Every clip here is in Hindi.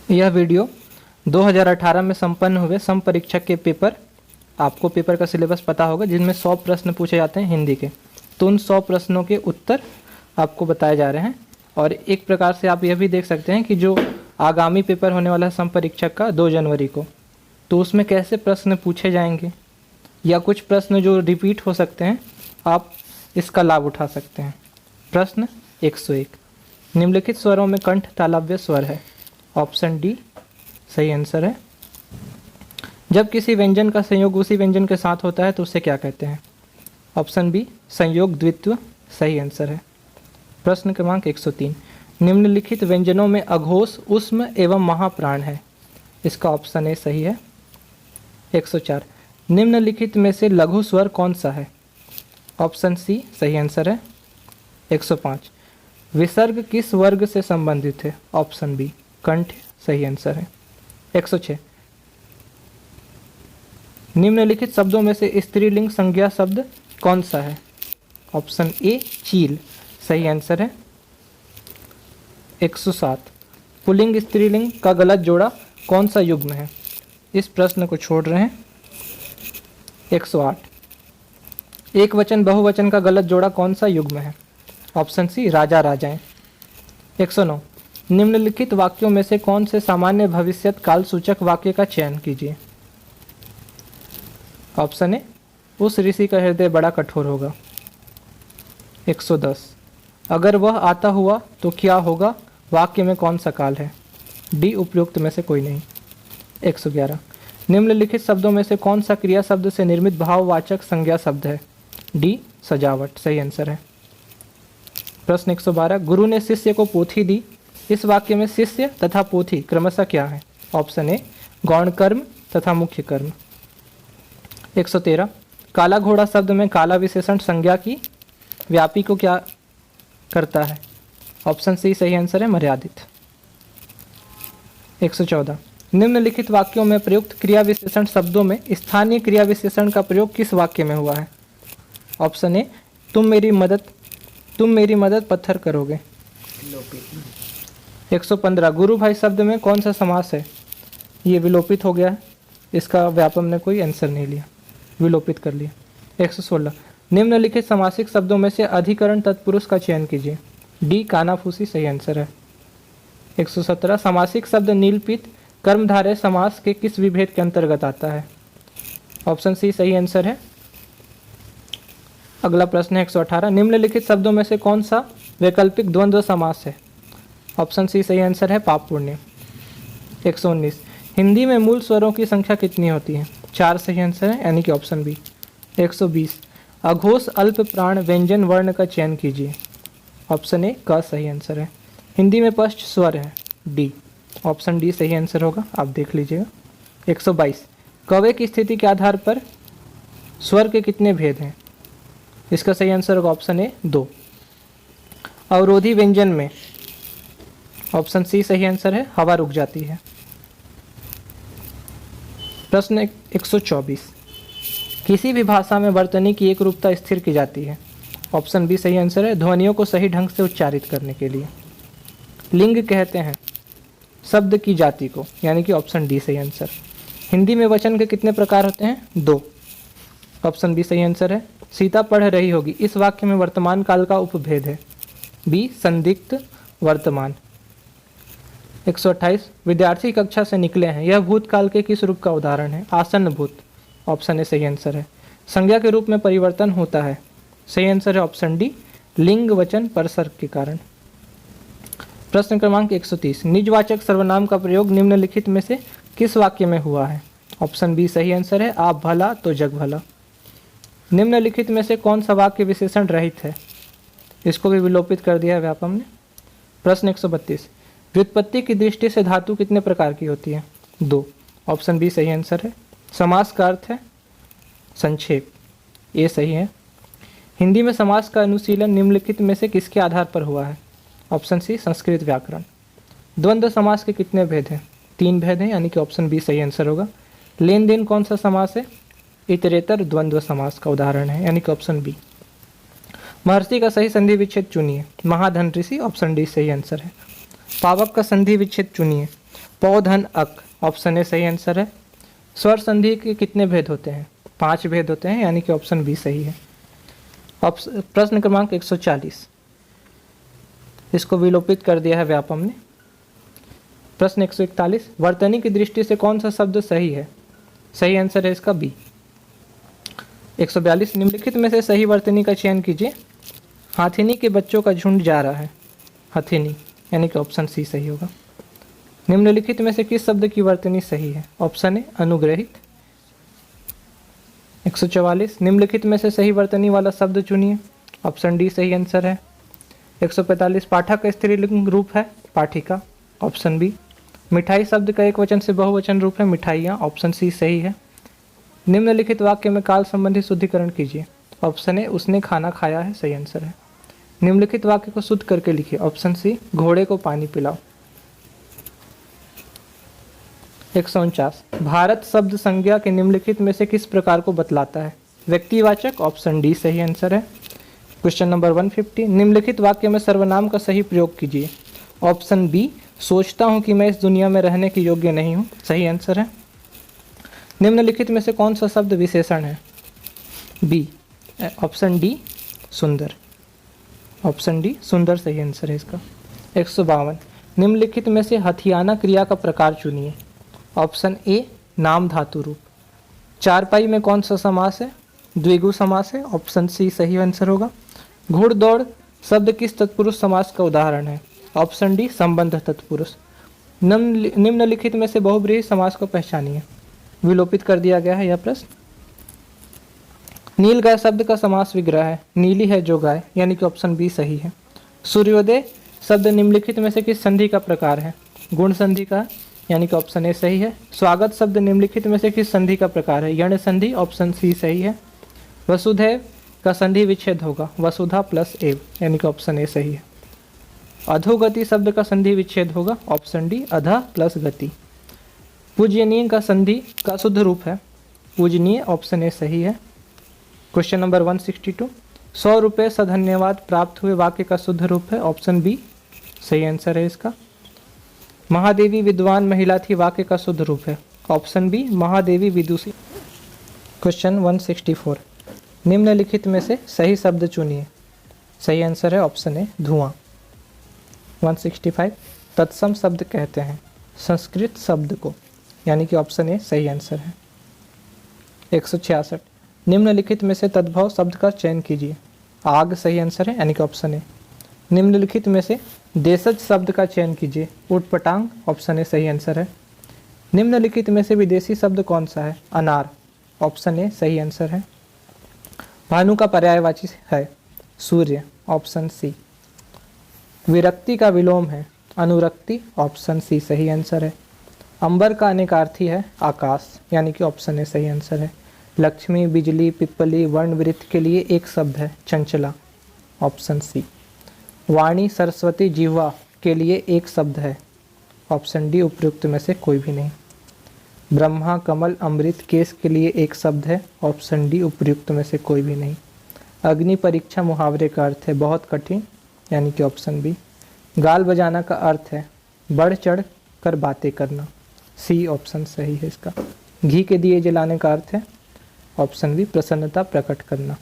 यह वीडियो 2018 में संपन्न हुए सम परीक्षक के पेपर, आपको पेपर का सिलेबस पता होगा, जिनमें 100 प्रश्न पूछे जाते हैं हिंदी के। तो उन 100 प्रश्नों के उत्तर आपको बताए जा रहे हैं। और एक प्रकार से आप यह भी देख सकते हैं कि जो आगामी पेपर होने वाला है सम परीक्षक का 2 जनवरी को, तो उसमें कैसे प्रश्न पूछे जाएंगे या कुछ प्रश्न जो रिपीट हो सकते हैं, आप इसका लाभ उठा सकते हैं। प्रश्न 101, निम्नलिखित स्वरों में कंठ तालव्य स्वर है। ऑप्शन डी सही आंसर है। जब किसी व्यंजन का संयोग उसी व्यंजन के साथ होता है तो उसे क्या कहते हैं? ऑप्शन बी संयोग द्वित्व सही आंसर है। प्रश्न क्रमांक 103, निम्नलिखित व्यंजनों में अघोष, उष्म एवं महाप्राण है। इसका ऑप्शन ए सही है। 104, निम्नलिखित में से लघु स्वर कौन सा है? ऑप्शन सी सही आंसर है। 105, विसर्ग किस वर्ग से संबंधित है? ऑप्शन बी कंठ सही आंसर है। 106, निम्नलिखित शब्दों में से स्त्रीलिंग संज्ञा शब्द कौन सा है? ऑप्शन ए चील सही आंसर है। 107, पुल्लिंग स्त्रीलिंग का गलत जोड़ा कौन सा युग्म है? इस प्रश्न को छोड़ रहे हैं। 108, एक वचन बहुवचन का गलत जोड़ा कौन सा युग्म है? ऑप्शन सी राजा राजाएं। 109, निम्नलिखित वाक्यों में से कौन से सामान्य भविष्यत काल सूचक वाक्य का चयन कीजिए? ऑप्शन ए उस ऋषि का हृदय बड़ा कठोर होगा। 110, अगर वह आता हुआ तो क्या होगा वाक्य में कौन सा काल है? डी उपयुक्त में से कोई नहीं। 111, निम्नलिखित शब्दों में से कौन सा क्रिया शब्द से निर्मित भाववाचक संज्ञा शब्द है? डी सजावट सही आंसर है। प्रश्न 112, गुरु ने शिष्य को पोथी दी। इस वाक्य में शिष्य तथा पोथी क्रमशः क्या है? ऑप्शन ए गौण कर्म तथा मुख्य कर्म। 113, काला घोड़ा शब्द में काला विशेषण संज्ञा की व्यापी को क्या करता है? ऑप्शन सी सही आंसर है मर्यादित। 114, निम्नलिखित वाक्यों में प्रयुक्त क्रिया विशेषण शब्दों में स्थानीय क्रिया विशेषण का प्रयोग किस वाक्य में हुआ है? ऑप्शन ए तुम मेरी मदद पत्थर करोगे। 115, गुरु भाई शब्द में कौन सा समास है? ये विलोपित हो गया है, इसका व्यापम ने कोई आंसर नहीं लिया, विलोपित कर लिया। 116, निम्नलिखित समासिक शब्दों में से अधिकरण तत्पुरुष का चयन कीजिए। डी कानाफूसी सही आंसर है। 117, समासिक शब्द नीलपित कर्मधारय समास के किस विभेद के अंतर्गत आता है? ऑप्शन सी सही आंसर है। अगला प्रश्न है 118, निम्नलिखित शब्दों में से कौन सा वैकल्पिक द्वंद्व समास है? ऑप्शन सी सही आंसर है पाप पुण्य। 119, हिंदी में मूल स्वरों की संख्या कितनी होती है? 4 सही आंसर है, यानी कि ऑप्शन बी। 120, अघोष अल्प प्राण व्यंजन वर्ण का चयन कीजिए। ऑप्शन ए का सही आंसर है। हिंदी में पश्च स्वर है। डी ऑप्शन डी सही आंसर होगा, आप देख लीजिएगा। 122, कव्य की स्थिति के आधार पर स्वर के कितने भेद हैं? इसका सही आंसर होगा ऑप्शन ए 2। अवरोधी व्यंजन में ऑप्शन सी सही आंसर है, हवा रुक जाती है। प्रश्न 124, किसी भी भाषा में वर्तनी की एक रूपता स्थिर की जाती है। ऑप्शन बी सही आंसर है, ध्वनियों को सही ढंग से उच्चारित करने के लिए। लिंग कहते हैं शब्द की जाति को, यानी कि ऑप्शन डी सही आंसर। हिंदी में वचन के कितने प्रकार होते हैं? 2। ऑप्शन बी सही आंसर है। सीता पढ़ रही होगी, इस वाक्य में वर्तमान काल का उपभेद है। बी संदिग्ध वर्तमान। 128, विद्यार्थी कक्षा से निकले हैं, यह भूतकाल के किस रूप का उदाहरण है? आसन्न भूत। ऑप्शन ए सही आंसर है। संज्ञा के रूप में परिवर्तन होता है। सही आंसर है ऑप्शन डी लिंग वचन परसर्ग के कारण। प्रश्न क्रमांक 130, निजवाचक सर्वनाम का प्रयोग निम्नलिखित में से किस वाक्य में हुआ है? ऑप्शन बी सही आंसर है, आप भला तो जग भला। निम्नलिखित में से कौन सा वाक्य विशेषण रहित है? इसको भी विलोपित कर दिया है व्यापम ने। प्रश्न 132, व्युत्पत्ति की दृष्टि से धातु कितने प्रकार की होती है? 2। ऑप्शन बी सही आंसर है। समास का अर्थ है संक्षेप, ये सही है। हिंदी में समास का अनुशीलन निम्नलिखित में से किसके आधार पर हुआ है? ऑप्शन सी संस्कृत व्याकरण। द्वंद्व समास के कितने भेद हैं? 3 भेद हैं, यानी कि ऑप्शन बी सही आंसर होगा। लेन देन कौन सा समास है? इतरेतर द्वंद्व समास का उदाहरण है, यानी कि ऑप्शन बी। महर्षि का सही संधि विच्छेद चुनिए। महाधन ऋषि, ऑप्शन डी सही आंसर है। पावक का संधि विच्छेद चुनिए। पौधन अक, ऑप्शन ए सही आंसर है। स्वर संधि के कितने भेद होते हैं? 5 भेद होते हैं, यानी कि ऑप्शन बी सही है। प्रश्न क्रमांक 140, इसको विलोपित कर दिया है व्यापम ने। प्रश्न 141, वर्तनी की दृष्टि से कौन सा शब्द सही है? सही आंसर है इसका बी। 142, निम्नलिखित में से सही वर्तनी का चयन कीजिए। हाथिनी के बच्चों का झुंड जा रहा है। हथिनी, यानी कि ऑप्शन सी सही होगा। निम्नलिखित में से किस शब्द की वर्तनी सही है? Option A अनुग्रहित। 144, निम्नलिखित में से सही वर्तनी वाला शब्द चुनिए। ऑप्शन डी सही आंसर है। 145, पाठक का स्त्रीलिंग रूप है पाठिका, ऑप्शन बी। मिठाई शब्द का एक वचन से बहुवचन रूप है मिठाइयाँ, ऑप्शन सी सही है। निम्नलिखित वाक्य में काल संबंधी शुद्धिकरण कीजिए। ऑप्शन ए उसने खाना खाया है, सही आंसर है। निम्नलिखित वाक्य को शुद्ध करके लिखिए। ऑप्शन सी घोड़े को पानी पिलाओ। 149, भारत शब्द संज्ञा के निम्नलिखित में से किस प्रकार को बतलाता है? व्यक्तिवाचक, ऑप्शन डी सही आंसर है। क्वेश्चन नंबर 150, निम्नलिखित वाक्य में सर्वनाम का सही प्रयोग कीजिए। ऑप्शन बी, सोचता हूं कि मैं इस दुनिया में रहने के योग्य नहीं हूं, सही आंसर है। निम्नलिखित में से कौन सा शब्द विशेषण है? बी, ऑप्शन डी सुंदर, ऑप्शन डी सुंदर सही आंसर है इसका। 152, निम्नलिखित में से हथियाना क्रिया का प्रकार चुनिए। ऑप्शन ए नाम धातु रूप। चारपाई में कौन सा समास है? द्विगु समास है, ऑप्शन सी सही आंसर होगा। घुड़दौड़ शब्द किस तत्पुरुष समास का उदाहरण है? ऑप्शन डी संबंध तत्पुरुष। निम्नलिखित में से बहुब्रीहि समास को पहचानिए। विलोपित कर दिया गया है यह प्रश्न। नील गाय शब्द का समास विग्रह है। नीली है जो गाय, यानी कि ऑप्शन बी सही है। सूर्योदय शब्द निम्नलिखित में से किस संधि का प्रकार है? गुण संधि का, यानी कि ऑप्शन ए सही है। स्वागत शब्द निम्नलिखित में से किस संधि का प्रकार है? यण संधि, ऑप्शन सी सही है। वसुधैव का संधि विच्छेद होगा वसुधा प्लस एव, यानी कि ऑप्शन ए सही है। अधोगति शब्द का संधि विच्छेद होगा, ऑप्शन डी अधा प्लस गति। पूजनीय का संधि का शुद्ध रूप है पूजनीय, ऑप्शन ए सही है। क्वेश्चन नंबर 162, 100 रुपये सधन्यवाद प्राप्त हुए वाक्य का शुद्ध रूप है, ऑप्शन बी सही आंसर है इसका। महादेवी विद्वान महिला थी वाक्य का शुद्ध रूप है, ऑप्शन बी महादेवी विदुषी। क्वेश्चन 164, निम्नलिखित में से सही शब्द चुनिए। सही आंसर है ऑप्शन ए धुआं। 165, तत्सम शब्द कहते हैं संस्कृत शब्द को, यानी कि ऑप्शन ए सही आंसर है। 166, निम्नलिखित में से तद्भव शब्द का चयन कीजिए। आग सही आंसर है, यानी कि ऑप्शन ए। निम्नलिखित में से देशज शब्द का चयन कीजिए। ऊटपटांग, ऑप्शन ए सही आंसर है। निम्नलिखित में से विदेशी शब्द कौन सा है? अनार, ऑप्शन ए सही आंसर है। भानु का पर्यायवाची है सूर्य, ऑप्शन सी। विरक्ति का विलोम है अनुरक्ति, ऑप्शन सी सही आंसर है। अंबर का अनेकार्थी है आकाश, यानी कि ऑप्शन ए सही आंसर है। लक्ष्मी, बिजली, पिप्पली, वर्णवृत्त के लिए एक शब्द है चंचला, ऑप्शन सी। वाणी, सरस्वती, जिह्वा के लिए एक शब्द है, ऑप्शन डी उपयुक्त में से कोई भी नहीं। ब्रह्मा, कमल, अमृत, केस के लिए एक शब्द है, ऑप्शन डी उपयुक्त में से कोई भी नहीं। अग्नि परीक्षा मुहावरे का अर्थ है बहुत कठिन, यानी कि ऑप्शन बी। गाल बजाना का अर्थ है बढ़ चढ़ कर बातें करना, सी ऑप्शन सही है इसका। घी के दिए जलाने का अर्थ है, ऑप्शन बी प्रसन्नता प्रकट करना।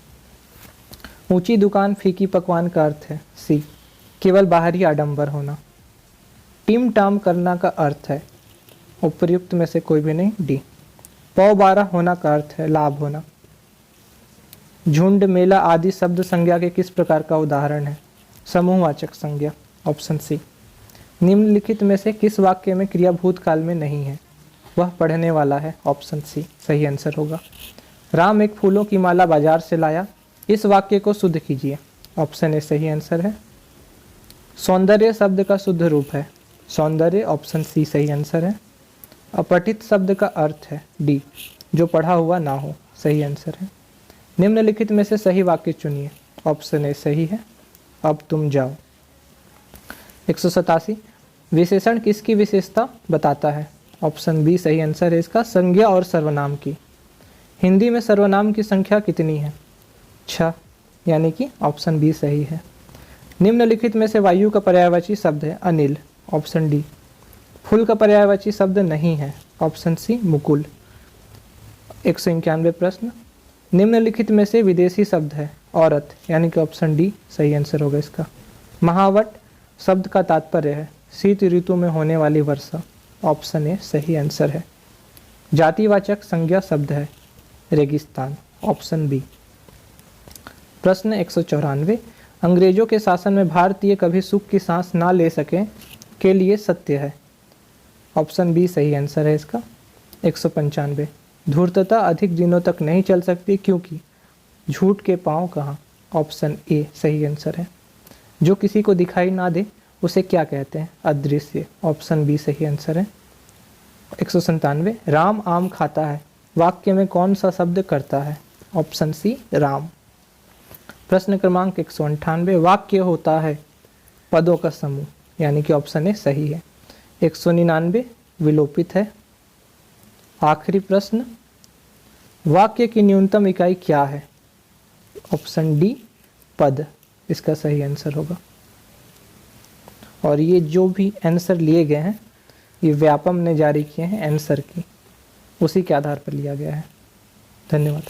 ऊंची दुकान फीकी पकवान का अर्थ है, सी केवल बाहरी आडंबर होना। टिम टाम करना का अर्थ है उपयुक्त में से कोई भी नहीं, डी। पौ बारह होना का अर्थ है लाभ होना। झुंड, मेला आदि शब्द संज्ञा के किस प्रकार का उदाहरण है? समूहवाचक संज्ञा, ऑप्शन सी। निम्नलिखित में से किस वाक्य में क्रिया भूतकाल में नहीं है? वह पढ़ने वाला है, ऑप्शन सी सही आंसर होगा। राम एक फूलों की माला बाजार से लाया, इस वाक्य को शुद्ध कीजिए, ऑप्शन ए सही आंसर है। सौंदर्य शब्द का शुद्ध रूप है सौंदर्य, ऑप्शन सी सही आंसर है। अपठित शब्द का अर्थ है डी जो पढ़ा हुआ ना हो, सही आंसर है। निम्नलिखित में से सही वाक्य चुनिए, ऑप्शन ए सही है। अब तुम जाओ। 187, विशेषण किसकी विशेषता बताता है? ऑप्शन बी सही आंसर है इसका, संज्ञा और सर्वनाम की। हिंदी में सर्वनाम की संख्या कितनी है? 6, यानी कि ऑप्शन बी सही है। निम्नलिखित में से वायु का पर्यायवाची शब्द है अनिल, ऑप्शन डी। फूल का पर्यायवाची शब्द नहीं है, ऑप्शन सी मुकुल। 191 प्रश्न, निम्नलिखित में से विदेशी शब्द है औरत, यानी कि ऑप्शन डी सही आंसर होगा इसका। महावट शब्द का तात्पर्य है शीत ऋतु में होने वाली वर्षा, ऑप्शन ए सही आंसर है। जातिवाचक संज्ञा शब्द है रेगिस्तान, ऑप्शन बी। प्रश्न 194, अंग्रेजों के शासन में भारतीय कभी सुख की सांस ना ले सके के लिए सत्य है, ऑप्शन बी सही आंसर है इसका। 195, धूर्तता अधिक दिनों तक नहीं चल सकती क्योंकि झूठ के पांव कहाँ, ऑप्शन ए सही आंसर है। जो किसी को दिखाई ना दे उसे क्या कहते हैं, अदृश्य, ऑप्शन बी सही आंसर है। 197, राम आम खाता है वाक्य में कौन सा शब्द करता है, ऑप्शन सी राम। प्रश्न क्रमांक 198, वाक्य होता है पदों का समूह, यानी कि ऑप्शन ए सही है। 199 विलोपित है। आखिरी प्रश्न, वाक्य की न्यूनतम इकाई क्या है, ऑप्शन डी पद, इसका सही आंसर होगा। और ये जो भी आंसर लिए गए हैं ये व्यापम ने जारी किए हैं आंसर की, उसी के आधार पर लिया गया है। धन्यवाद।